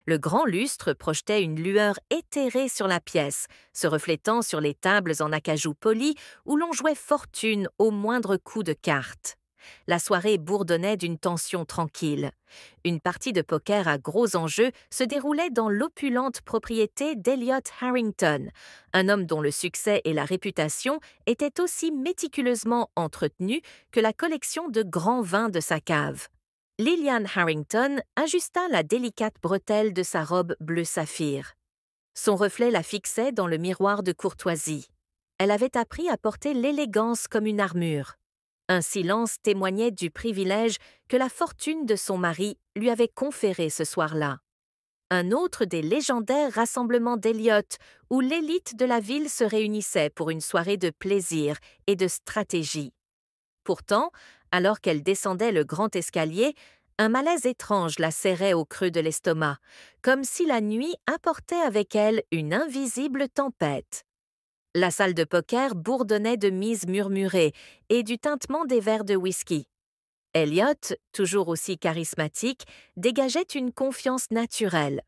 Le grand lustre projetait une lueur éthérée sur la pièce, se reflétant sur les tables en acajou poli où l'on jouait fortune au moindre coup de carte. La soirée bourdonnait d'une tension tranquille. Une partie de poker à gros enjeux se déroulait dans l'opulente propriété d'Elliot Harrington, un homme dont le succès et la réputation étaient aussi méticuleusement entretenus que la collection de grands vins de sa cave. Lillian Harrington ajusta la délicate bretelle de sa robe bleu saphir. Son reflet la fixait dans le miroir de courtoisie. Elle avait appris à porter l'élégance comme une armure. Un silence témoignait du privilège que la fortune de son mari lui avait conféré ce soir-là. Un autre des légendaires rassemblements d'Elliot, où l'élite de la ville se réunissait pour une soirée de plaisir et de stratégie. Pourtant, alors qu'elle descendait le grand escalier, un malaise étrange la serrait au creux de l'estomac, comme si la nuit apportait avec elle une invisible tempête. La salle de poker bourdonnait de mises murmurées et du tintement des verres de whisky. Elliot, toujours aussi charismatique, dégageait une confiance naturelle.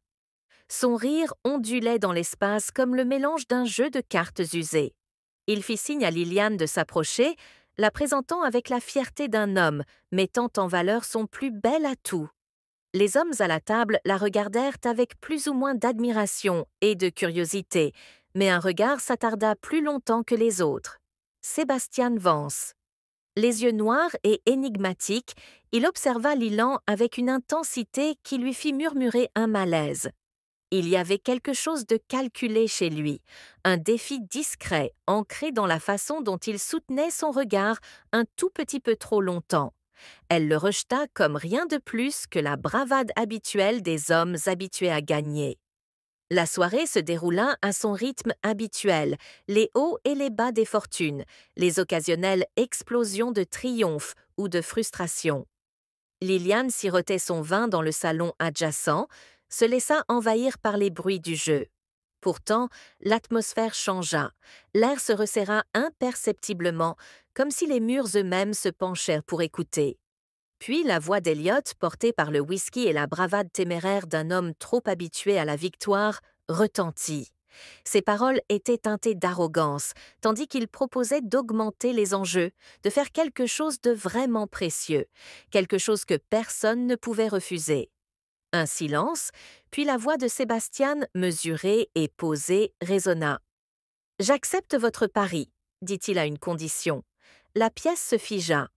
Son rire ondulait dans l'espace comme le mélange d'un jeu de cartes usées. Il fit signe à Lillian de s'approcher, la présentant avec la fierté d'un homme, mettant en valeur son plus bel atout. Les hommes à la table la regardèrent avec plus ou moins d'admiration et de curiosité, mais un regard s'attarda plus longtemps que les autres. Sébastien Vance. Les yeux noirs et énigmatiques, il observa Lilan avec une intensité qui lui fit murmurer un malaise. Il y avait quelque chose de calculé chez lui, un défi discret ancré dans la façon dont il soutenait son regard un tout petit peu trop longtemps. Elle le rejeta comme rien de plus que la bravade habituelle des hommes habitués à gagner. La soirée se déroula à son rythme habituel, les hauts et les bas des fortunes, les occasionnelles explosions de triomphe ou de frustration. Lillian sirotait son vin dans le salon adjacent, se laissa envahir par les bruits du jeu. Pourtant, l'atmosphère changea, l'air se resserra imperceptiblement, comme si les murs eux-mêmes se penchèrent pour écouter. Puis la voix d'Elliot, portée par le whisky et la bravade téméraire d'un homme trop habitué à la victoire, retentit. Ses paroles étaient teintées d'arrogance, tandis qu'il proposait d'augmenter les enjeux, de faire quelque chose de vraiment précieux, quelque chose que personne ne pouvait refuser. Un silence, puis la voix de Sébastien, mesurée et posée, résonna. « J'accepte votre pari, dit-il à une condition. » La pièce se figea.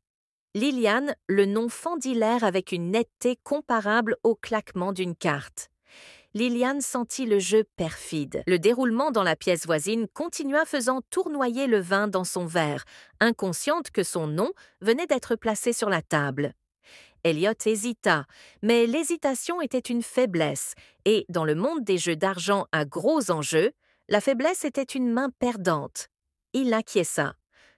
Lillian, le nom fendit l'air avec une netteté comparable au claquement d'une carte. Lillian sentit le jeu perfide. Le déroulement dans la pièce voisine continua faisant tournoyer le vin dans son verre, inconsciente que son nom venait d'être placé sur la table. Elliot hésita, mais l'hésitation était une faiblesse, et dans le monde des jeux d'argent à gros enjeux, la faiblesse était une main perdante. Il acquiesça.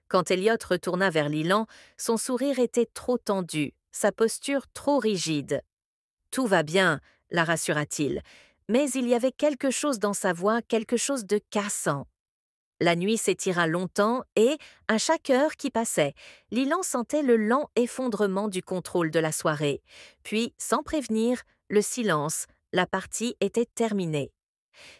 Quand Elliot retourna vers Lilan, son sourire était trop tendu, sa posture trop rigide. « Tout va bien », la rassura-t-il, mais il y avait quelque chose dans sa voix, quelque chose de cassant. La nuit s'étira longtemps et, à chaque heure qui passait, Lilan sentait le lent effondrement du contrôle de la soirée. Puis, sans prévenir, le silence, la partie était terminée.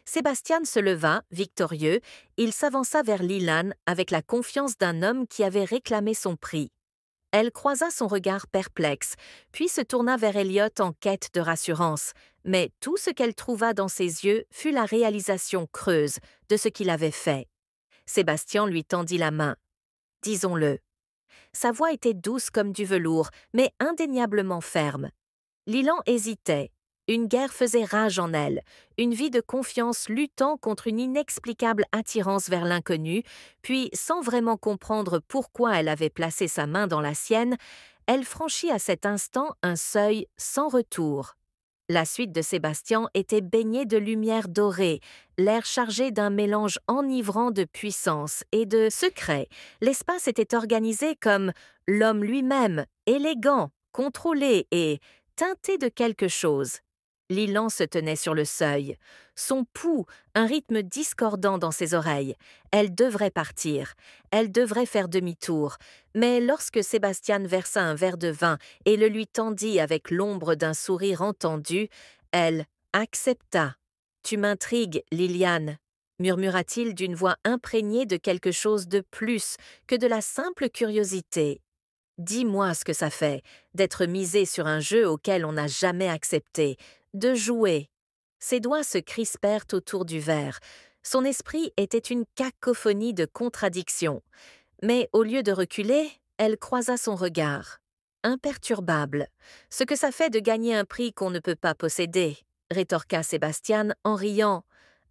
Sébastien se leva, victorieux, il s'avança vers Lillian avec la confiance d'un homme qui avait réclamé son prix. Elle croisa son regard perplexe, puis se tourna vers Elliot en quête de rassurance, mais tout ce qu'elle trouva dans ses yeux fut la réalisation creuse de ce qu'il avait fait. Sébastien lui tendit la main. « Disons-le. » Sa voix était douce comme du velours, mais indéniablement ferme. Lilan hésitait. Une guerre faisait rage en elle, une vie de confiance luttant contre une inexplicable attirance vers l'inconnu, puis, sans vraiment comprendre pourquoi elle avait placé sa main dans la sienne, elle franchit à cet instant un seuil sans retour. La suite de Sébastien était baignée de lumière dorée, l'air chargé d'un mélange enivrant de puissance et de secret. L'espace était organisé comme l'homme lui-même, élégant, contrôlé et teinté de quelque chose. Lilan se tenait sur le seuil. Son pouls, un rythme discordant dans ses oreilles. Elle devrait partir. Elle devrait faire demi-tour. Mais lorsque Sébastien versa un verre de vin et le lui tendit avec l'ombre d'un sourire entendu, elle accepta. « Tu m'intrigues, Liliane, » murmura-t-il d'une voix imprégnée de quelque chose de plus que de la simple curiosité. « Dis-moi ce que ça fait d'être misé sur un jeu auquel on n'a jamais accepté, de jouer. » Ses doigts se crispèrent autour du verre. Son esprit était une cacophonie de contradictions. Mais au lieu de reculer, elle croisa son regard. Imperturbable. « Ce que ça fait de gagner un prix qu'on ne peut pas posséder, » rétorqua Sébastien en riant.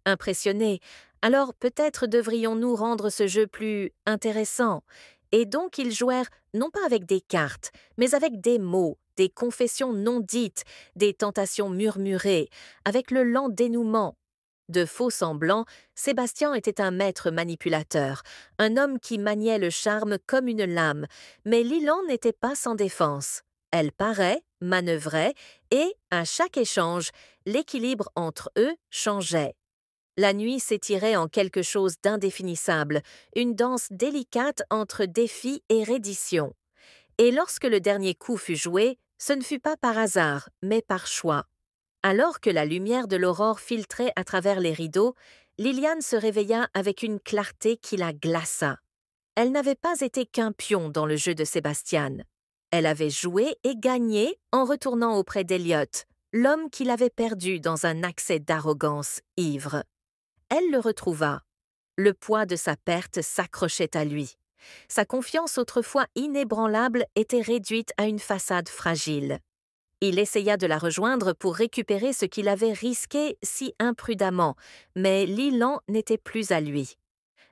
Impressionné, « alors peut-être devrions-nous rendre ce jeu plus intéressant. » Et donc ils jouèrent non pas avec des cartes, mais avec des mots, des confessions non dites, des tentations murmurées, avec le lent dénouement. De faux semblants, Sébastien était un maître manipulateur, un homme qui maniait le charme comme une lame, mais Lilan n'était pas sans défense. Elle parait, manœuvrait, et, à chaque échange, l'équilibre entre eux changeait. La nuit s'étirait en quelque chose d'indéfinissable, une danse délicate entre défi et reddition. Et lorsque le dernier coup fut joué, ce ne fut pas par hasard, mais par choix. Alors que la lumière de l'aurore filtrait à travers les rideaux, Liliane se réveilla avec une clarté qui la glaça. Elle n'avait pas été qu'un pion dans le jeu de Sébastien. Elle avait joué et gagné en retournant auprès d'Elliot, l'homme qui l'avait perdu dans un accès d'arrogance ivre. Elle le retrouva. Le poids de sa perte s'accrochait à lui. Sa confiance autrefois inébranlable était réduite à une façade fragile. Il essaya de la rejoindre pour récupérer ce qu'il avait risqué si imprudemment, mais Lilan n'était plus à lui.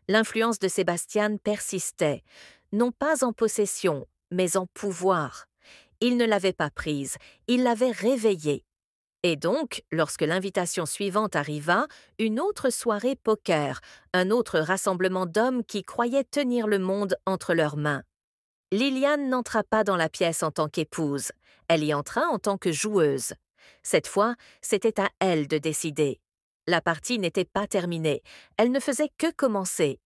L'influence de Sébastien persistait, non pas en possession, mais en pouvoir. Il ne l'avait pas prise, il l'avait réveillée. Et donc, lorsque l'invitation suivante arriva, une autre soirée poker, un autre rassemblement d'hommes qui croyaient tenir le monde entre leurs mains. Liliane n'entra pas dans la pièce en tant qu'épouse, elle y entra en tant que joueuse. Cette fois, c'était à elle de décider. La partie n'était pas terminée, elle ne faisait que commencer,